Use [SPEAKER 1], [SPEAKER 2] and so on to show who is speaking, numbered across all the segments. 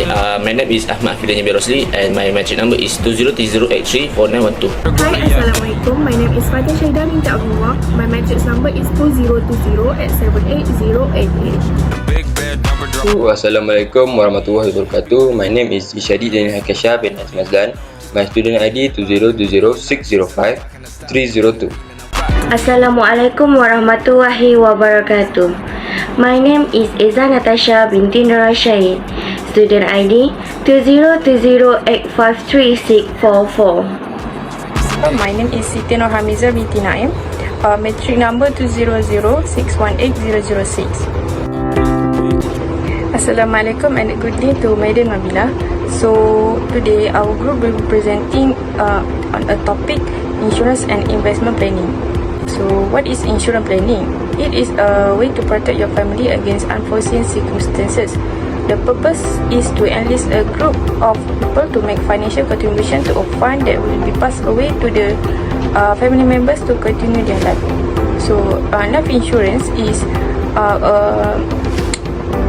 [SPEAKER 1] my name is Ahmad Fidanya Birosli and my matric number is 2030834912.
[SPEAKER 2] Hi, Assalamualaikum. My name is Fatia Syahida binti Abdullah. My matric number is 2020-878-088.
[SPEAKER 3] Assalamualaikum warahmatullahi wabarakatuh. My name is Ishadi Daniel Hakasha bin Azmazdan. My student ID 2020605302.
[SPEAKER 4] Assalamualaikum warahmatullahi wabarakatuh. My name is Eza Natasha binti Nur Syahid. Student ID 2020853644.
[SPEAKER 5] My name is Siti Nur Hamiza binti Naim. Matric number 200618006. Assalamualaikum and good day to Madam Nabila. So today our group will be presenting on a topic insurance and investment planning. So what is insurance planning? It is a way to protect your family against unforeseen circumstances. The purpose is to enlist a group of people to make financial contribution to a fund that will be passed away to the family members to continue their life. So life insurance is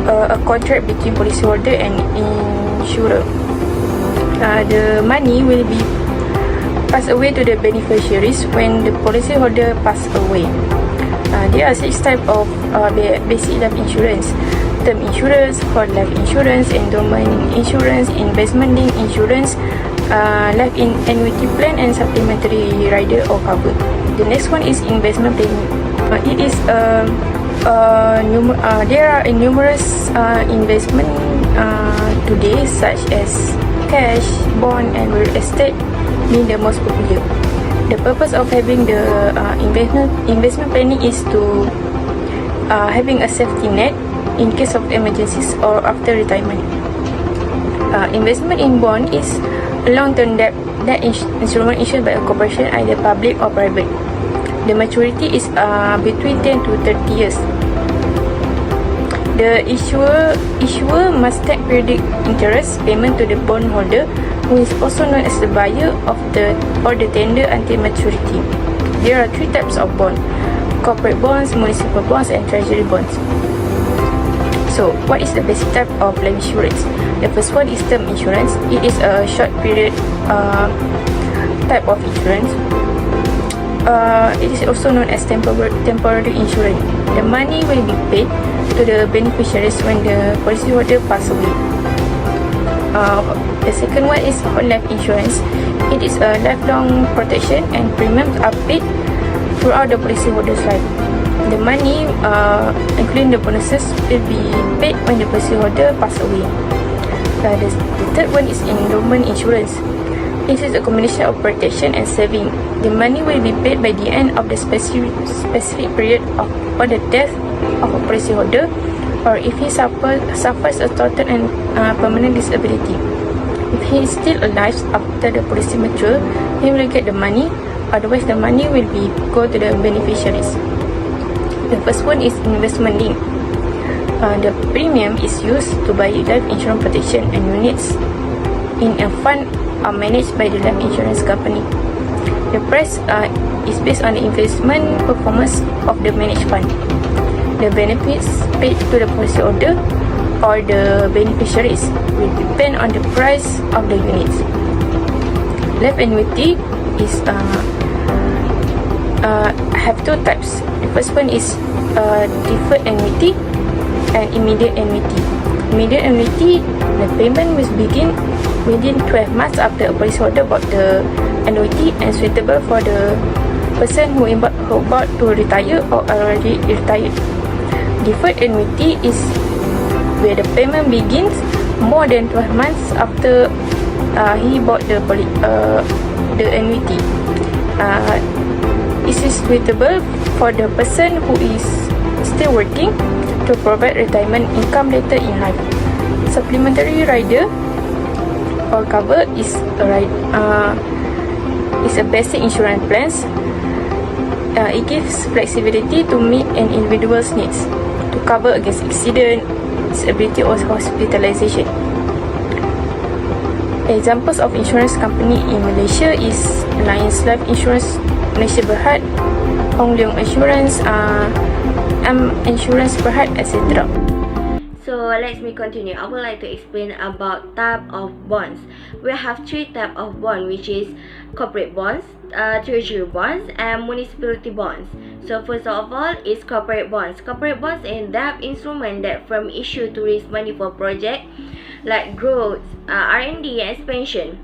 [SPEAKER 5] a contract between policyholder and insurer. The money will be passed away to the beneficiaries when the policyholder pass away. There are 6 types of basic life insurance: term insurance, whole life insurance, endowment insurance, investment linked insurance, life annuity plan, and supplementary rider or cover. The next one is investment planning. It is there are numerous investment today, such as cash, bond, and real estate being the most popular. The purpose of having the investment planning is to having a safety net in case of emergencies or after retirement. Investment in bond is a long-term debt instrument issued by a corporation, either public or private. The maturity is between 10 to 30 years. The issuer must take periodic interest payment to the bondholder, who is also known as the buyer of the tender until maturity. There are 3 types of bond: corporate bonds, municipal bonds, and treasury bonds. So, what is the basic type of life insurance? The first one is term insurance. It is a short period type of insurance. It is also known as temporary insurance. The money will be paid to the beneficiaries when the policyholder pass away. The second one is whole life insurance. It is a lifelong protection and premiums are paid throughout the policyholder's life. The money, including the bonuses, will be paid when the policyholder pass away. The third one is endowment insurance. It is a combination of protection and saving. The money will be paid by the end of the specific period upon the death of a policyholder, or if he suffers a total and permanent disability. If he is still alive after the policy mature, he will get the money. Otherwise, the money will go to the beneficiaries. The first one is investment link. The premium is used to buy life insurance protection and units in a fund managed by the life insurance company. The price is based on the investment performance of the managed fund. The benefits paid to the policyholder or the beneficiaries will depend on the price of the units. Life annuity is have 2 types. The first one is deferred annuity and immediate annuity. Immediate annuity, the payment must begin within 12 months after a policyholder bought the annuity and suitable for the person who about to retire or already retired. Deferred annuity is where the payment begins more than 12 months after he bought the annuity. It is suitable for the person who is still working to provide retirement income later in life. Supplementary rider or cover is a basic insurance plans. It gives flexibility to meet an individual's needs to cover against accident, disability, or hospitalization. Examples of insurance company in Malaysia is Alliance Life Insurance Malaysia Berhad, Hong Leong Insurance, Insurance Berhad, etc.
[SPEAKER 4] So let me continue. I would like to explain about type of bonds. We have 3 types of bonds, which is corporate bonds, treasury bonds, and municipality bonds. So first of all is corporate bonds. Corporate bonds is debt instrument that firm issue to raise money for project like growth, R&D, and expansion.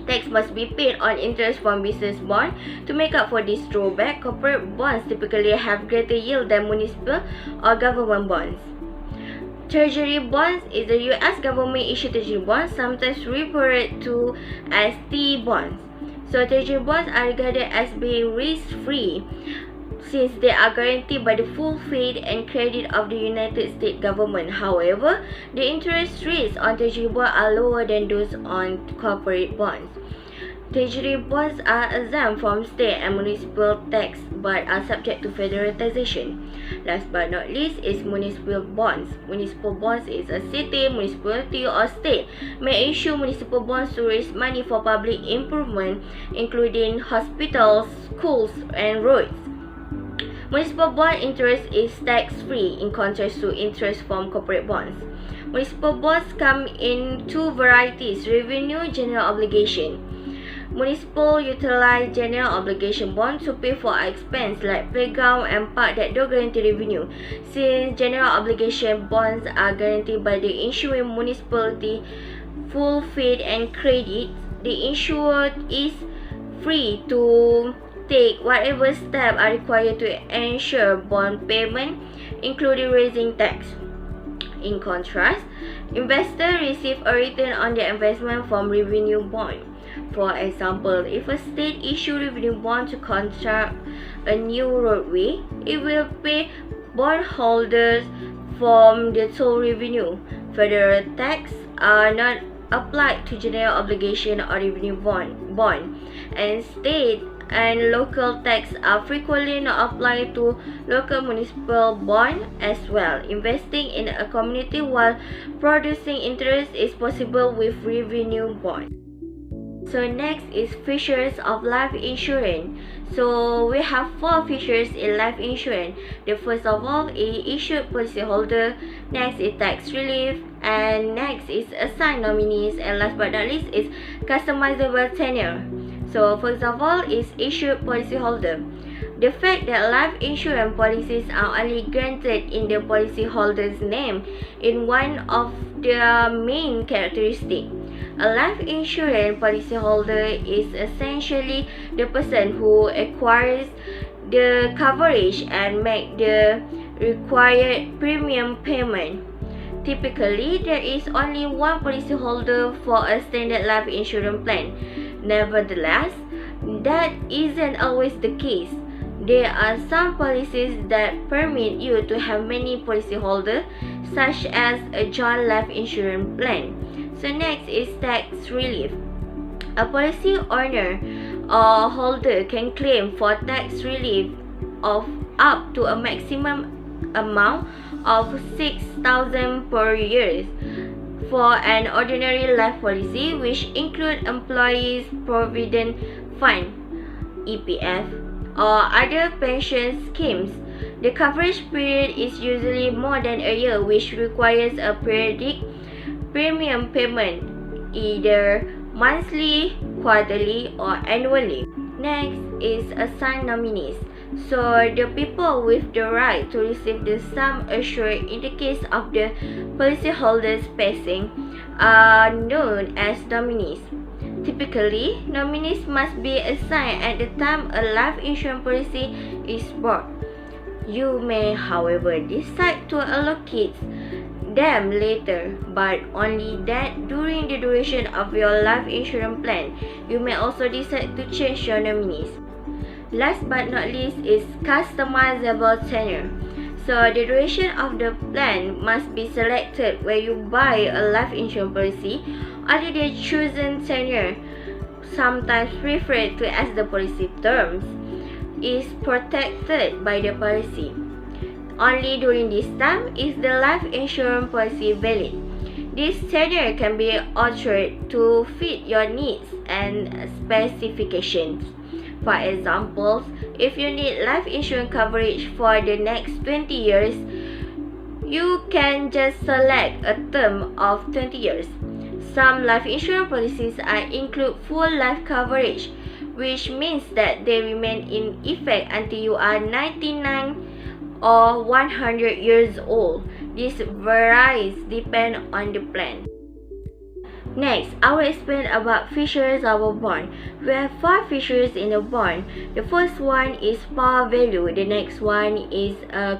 [SPEAKER 4] Tax must be paid on interest from business bond. To make up for this drawback, corporate bonds typically have greater yield than municipal or government bonds. Treasury bonds is the US government issued treasury bonds, sometimes referred to as T bonds. So treasury bonds are regarded as being risk-free since they are guaranteed by the full faith and credit of the United States government. However, the interest rates on treasury bonds are lower than those on corporate bonds. Treasury bonds are exempt from state and municipal tax but are subject to federal taxation. Last but not least is municipal bonds. Municipal bonds is a city, municipality, or state may issue municipal bonds to raise money for public improvement, including hospitals, schools, and roads. Municipal bond interest is tax-free in contrast to interest from corporate bonds. Municipal bonds come in 2 varieties: revenue, general obligation. Municipal utilize general obligation bonds to pay for expense like playground and park that don't guarantee revenue. Since general obligation bonds are guaranteed by the issuing municipality full faith and credit, the insured is free to take whatever steps are required to ensure bond payment, including raising tax. In contrast, investors receive a return on their investment from revenue bond. For example, if a state issue revenue bond to construct a new roadway, it will pay bondholders from the toll revenue. Federal tax are not applied to general obligation or revenue bond, and state and local tax are frequently not applied to local municipal bond as well. Investing in a community while producing interest is possible with revenue bond. So next is features of life insurance. So we have 4 features in life insurance. The first of all is issued policyholder, next is tax relief, and next is assigned nominees, and last but not least is customizable tenure. So first of all is issued policyholder. The fact that life insurance policies are only granted in the policyholder's name is one of their main characteristics. A life insurance policyholder is essentially the person who acquires the coverage and make the required premium payment. Typically, there is only one policyholder for a standard life insurance plan. Nevertheless, that isn't always the case. There are some policies that permit you to have many policyholders, such as a joint life insurance plan. So next is tax relief. A policy owner or holder can claim for tax relief of up to a maximum amount of $6,000 per year for an ordinary life policy, which include employees' provident fund (EPF) or other pension schemes. The coverage period is usually more than a year, which requires a periodic premium payment, either monthly, quarterly, or annually. Next is assigned nominees. So the people with the right to receive the sum assured in the case of the policyholder's passing are known as nominees. Typically, nominees must be assigned at the time a life insurance policy is bought. You may, however, decide to allocate them later, but only that during the duration of your life insurance plan. You may also decide to change your nominees. Last but not least is customizable tenure. So the duration of the plan must be selected when you buy a life insurance policy. Only the chosen tenure, sometimes referred to as the policy terms, is protected by the policy. Only during this time is the life insurance policy valid. This tenure can be altered to fit your needs and specifications. For example, if you need life insurance coverage for the next 20 years, you can just select a term of 20 years. Some life insurance policies include full life coverage, which means that they remain in effect until you are 99 or 100 years old. This varies depending on the plan. Next, I will explain about features of a bond. We have 5 features in a bond. The first one is par value. The next one is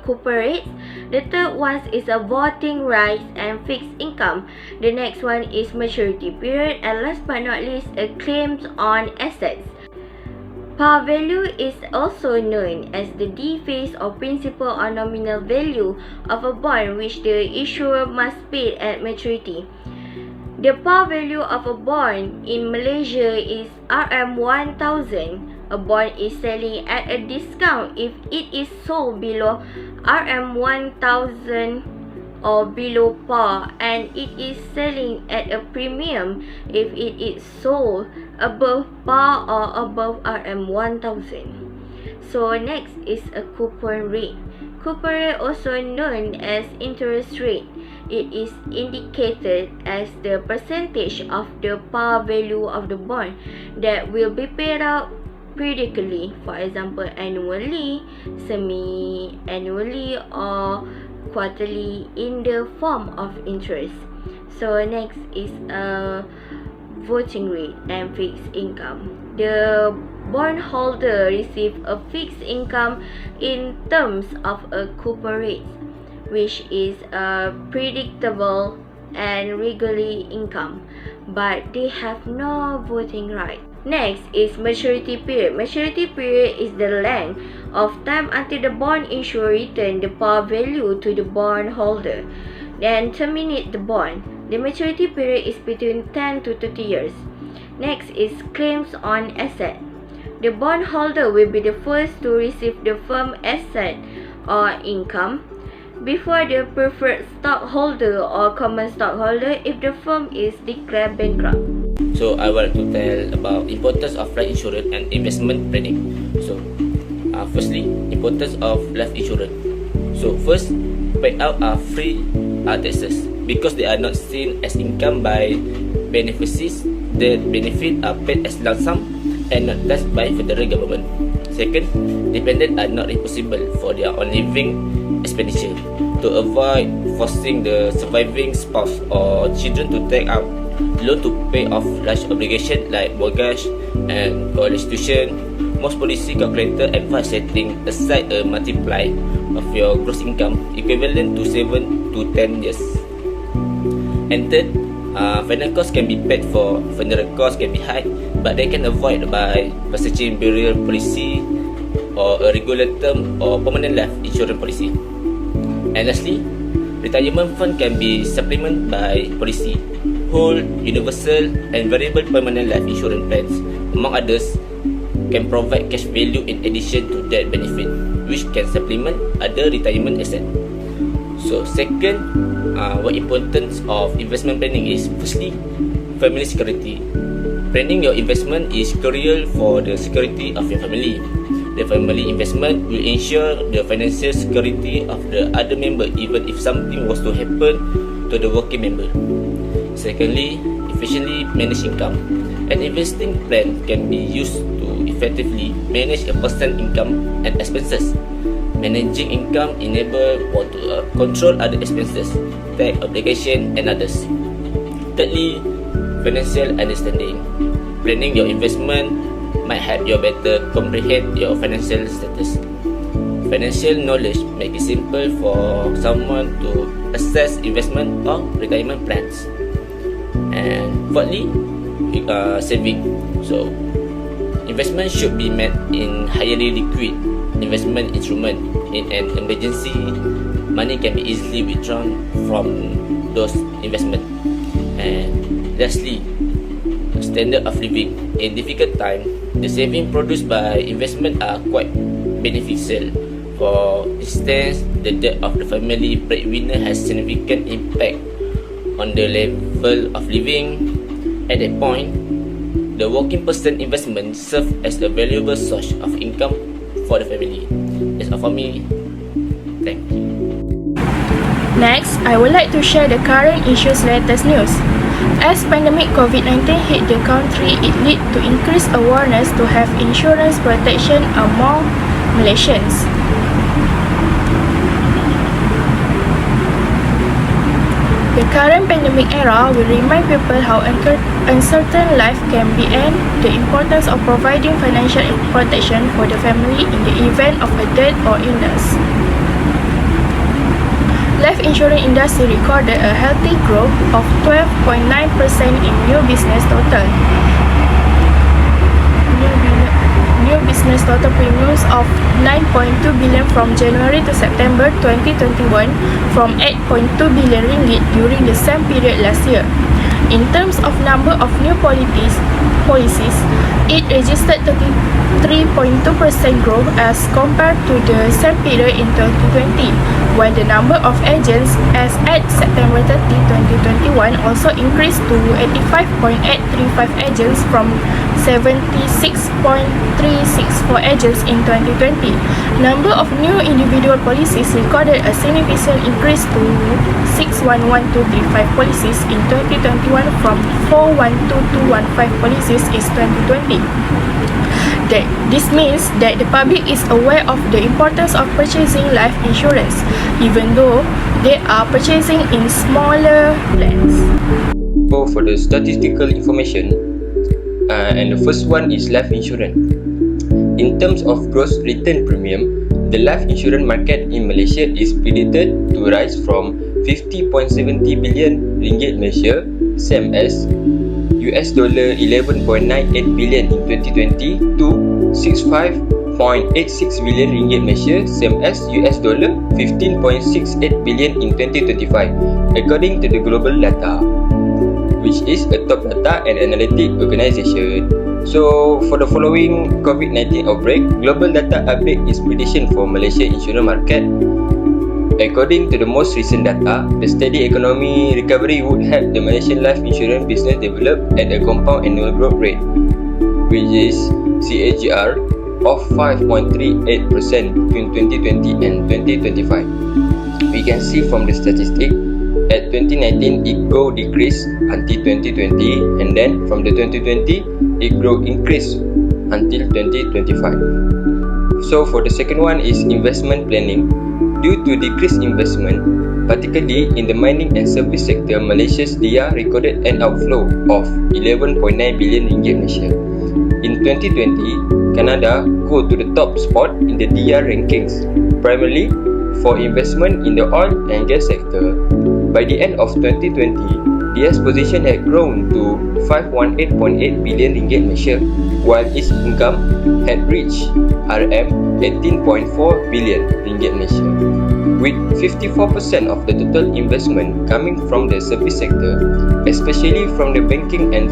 [SPEAKER 4] coupon rates. The third one is a voting rights and fixed income. The next one is maturity period. And last but not least, claims on assets. Par value is also known as the deface or principal or nominal value of a bond which the issuer must pay at maturity. The par value of a bond in Malaysia is RM1000. A bond is selling at a discount if it is sold below RM1000 or below par, and it is selling at a premium if it is sold above par or above RM1000. So next is a coupon rate. Coupon rate, also known as interest rate. It is indicated as the percentage of the par value of the bond that will be paid out periodically, for example annually, semi-annually or quarterly in the form of interest. So next is a voting rate and fixed income. The bondholder receives a fixed income in terms of a coupon rate, which is a predictable and regularly income, but they have no voting right. Next is maturity period. Maturity period is the length of time until the bond issuer return the par value to the bondholder, then terminate the bond. The maturity period is between 10 to 30 years. Next is claims on asset. The bondholder will be the first to receive the firm asset or income before the preferred stockholder or common stockholder if the firm is declared bankrupt.
[SPEAKER 1] So I would like to tell about importance of life insurance and investment planning. So firstly, importance of life insurance. So first, payout are free taxes because they are not seen as income by beneficiaries. The benefit are paid as lump sum and not taxed by federal government. Second, dependents are not responsible for their own living expenditure to avoid forcing the surviving spouse or children to take out loan to pay off large obligation like mortgage and college tuition. Most policy calculator advise setting aside a multiply of your gross income equivalent to 7 to 10 years. And third, funeral costs can be paid for. Funeral costs can be high, but they can avoid by purchasing burial policy or a regular term or permanent life insurance policy. And lastly, retirement fund can be supplemented by policy, whole, universal and variable permanent life insurance plans, among others, can provide cash value in addition to that benefit, which can supplement other retirement assets. So second, what importance of investment planning is firstly, family security. Planning your investment is crucial for the security of your family. The family investment will ensure the financial security of the other member even if something was to happen to the working member. Secondly, efficiently manage income. An investing plan can be used to effectively manage a person's income and expenses. Managing income enables one to control other expenses, tax obligation and others. Thirdly, financial understanding. Planning your investment might help you better comprehend your financial status. Financial knowledge make it simple for someone to assess investment or retirement plans. And fourthly, saving. So, investment should be made in highly liquid investment instrument. In an emergency, money can be easily withdrawn from those investments. And lastly, standard of living. In difficult time, the savings produced by investment are quite beneficial. For instance, the debt of the family breadwinner has significant impact on the level of living. At that point, the working person investment serves as a valuable source of income for the family. That's all for me. Thank you.
[SPEAKER 5] Next, I would like to share the current issues latest news. As pandemic COVID-19 hit the country, it led to increased awareness to have insurance protection among Malaysians. The current pandemic era will remind people how uncertain life can be and the importance of providing financial protection for the family in the event of a death or illness. Life insurance industry recorded a healthy growth of 12.9% in new business total. New business total premiums of 9.2 billion from January to September 2021 from 8.2 billion ringgit during the same period last year. In terms of number of new policies, it registered 33.2% growth as compared to the same period in 2020, while the number of agents as at September 30, 2021 also increased to 85.835 agents from 76.364 agents in 2020. Number of new individual policies recorded a significant increase to 611235 policies in 2021 from 412215 policies in 2020. This means that the public is aware of the importance of purchasing life insurance, even though they are purchasing in smaller plans.
[SPEAKER 3] So for the statistical information, and the first one is life insurance. In terms of gross return premium, the life insurance market in Malaysia is predicted to rise from 50.70 billion ringgit Malaysia, same as $11.98 billion in 2020 to 65.86 billion ringgit Malaysia, same as $15.68 billion in 2025, according to the global data, which is a top data and analytic organization. So, for the following COVID-19 outbreak, global data update its prediction for Malaysia insurance market. According to the most recent data, the steady economy recovery would help the Malaysian life insurance business develop at a compound annual growth rate, which is CAGR of 5.38% between 2020 and 2025. We can see from the statistic, at 2019 it decreased until 2020, and then from the 2020 it increased until 2025. So for the second one is investment planning. Due to decreased investment, particularly in the mining and service sector, Malaysia's DIA recorded an outflow of 11.9 billion ringgit Malaysia. In 2020, Canada go to the top spot in the DIA rankings, primarily for investment in the oil and gas sector. By the end of 2020, DIA's position had grown to 518.8 billion ringgit Malaysia, while its income had reached RM18.4 billion ringgit Malaysia. With 54% of the total investment coming from the service sector, especially from the banking and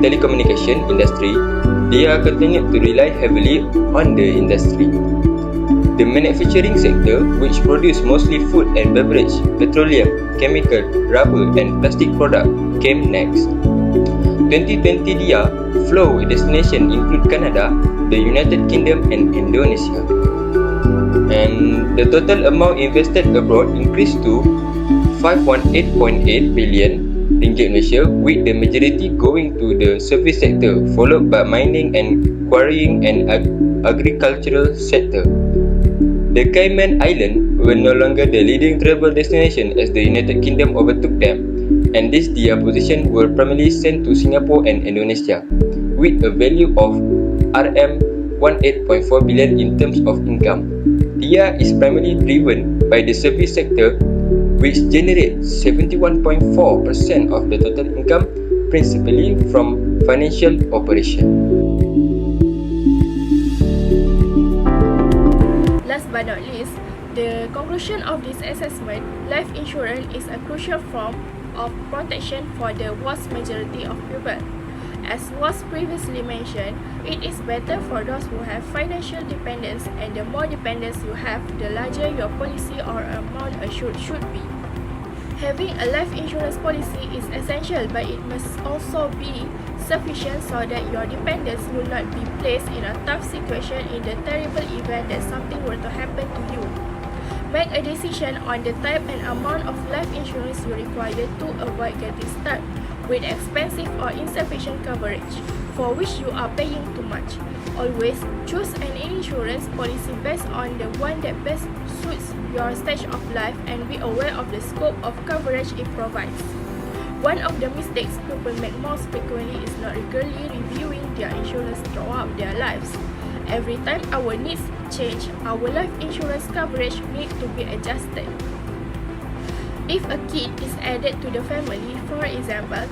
[SPEAKER 3] telecommunication industry, DIA continued to rely heavily on the industry. The manufacturing sector, which produce mostly food and beverage, petroleum, chemical, rubber and plastic product, came next. 2020 DIA flow destination include Canada, the United Kingdom and Indonesia. And the total amount invested abroad increased to 518.8 billion ringgit Malaysia, with the majority going to the service sector, followed by mining and quarrying and agricultural sector. The Cayman Islands were no longer the leading travel destination as the United Kingdom overtook them, and these DIA positions were primarily sent to Singapore and Indonesia, with a value of RM18.4 billion in terms of income. DIA is primarily driven by the service sector, which generates 71.4% of the total income, principally from financial operation.
[SPEAKER 5] Last but not least, the conclusion of this assessment, life insurance is a crucial form of protection for the vast majority of people. As was previously mentioned, it is better for those who have financial dependence, and the more dependence you have, the larger your policy or amount assured should be. Having a life insurance policy is essential, but it must also be sufficient so that your dependents will not be placed in a tough situation in the terrible event that something were to happen to you. make a decision on the type and amount of life insurance you require to avoid getting stuck with expensive or insufficient coverage for which you are paying too much. Always choose an insurance policy based on the one that best suits your stage of life and be aware of the scope of coverage it provides. One of the mistakes people make most frequently is not regularly reviewing their insurance throughout their lives. Every time our needs change, our life insurance coverage needs to be adjusted. If a kid is added to the family, for example,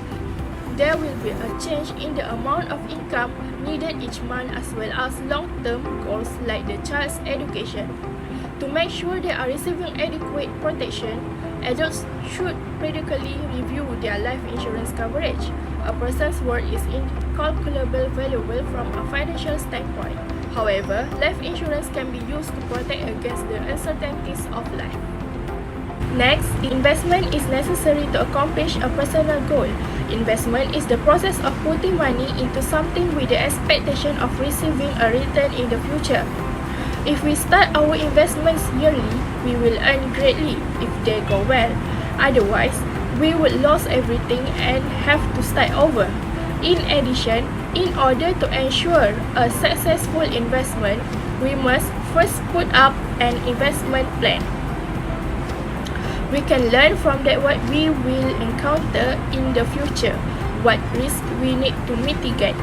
[SPEAKER 5] there will be a change in the amount of income needed each month as well as long-term goals like the child's education. To make sure they are receiving adequate protection, adults should periodically review their life insurance coverage. A person's worth is incalculably valuable from a financial standpoint. However, life insurance can be used to protect against the uncertainties of life. Next, investment is necessary to accomplish a personal goal. Investment is the process of putting money into something with the expectation of receiving a return in the future. If we start our investments yearly, we will earn greatly if they go well. Otherwise, we would lose everything and have to start over. In addition, in order to ensure a successful investment, we must first put up an investment plan. We can learn from that what we will encounter in the future, what risks we need to mitigate,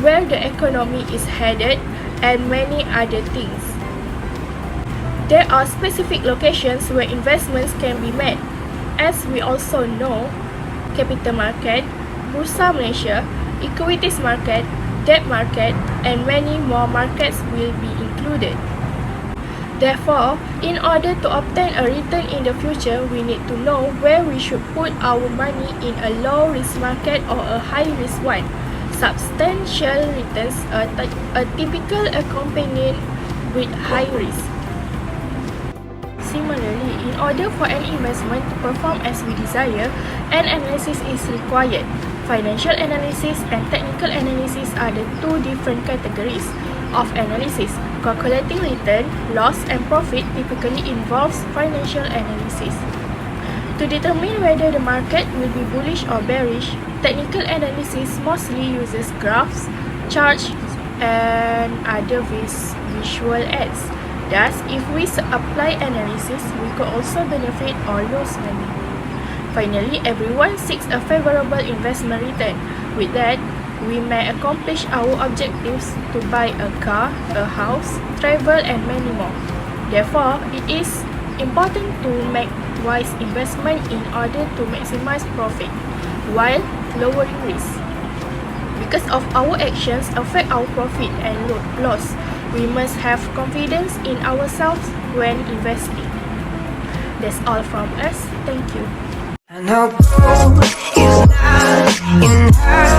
[SPEAKER 5] where the economy is headed, and many other things. There are specific locations where investments can be made. As we also know, capital market, Bursa Malaysia, equities market, debt market, and many more markets will be included. Therefore, in order to obtain a return in the future, we need to know where we should put our money in a low-risk market or a high-risk one. Substantial returns are a typical accompaniment with high risk. Similarly, in order for an investment to perform as we desire, an analysis is required. Financial analysis and technical analysis are the two different categories of analysis. Calculating return, loss, and profit typically involves financial analysis. To determine whether the market will be bullish or bearish, technical analysis mostly uses graphs, charts, and other visual aids. Thus, if we apply analysis, we could also benefit or lose money. Finally, everyone seeks a favorable investment return. With that, we may accomplish our objectives to buy a car, a house, travel, and many more. Therefore, it is important to make wise investment in order to maximize profit while lowering risk. Because of our actions affect our profit and loss, we must have confidence in ourselves when investing. That's all from us. Thank you.
[SPEAKER 6] I know gold is not enough.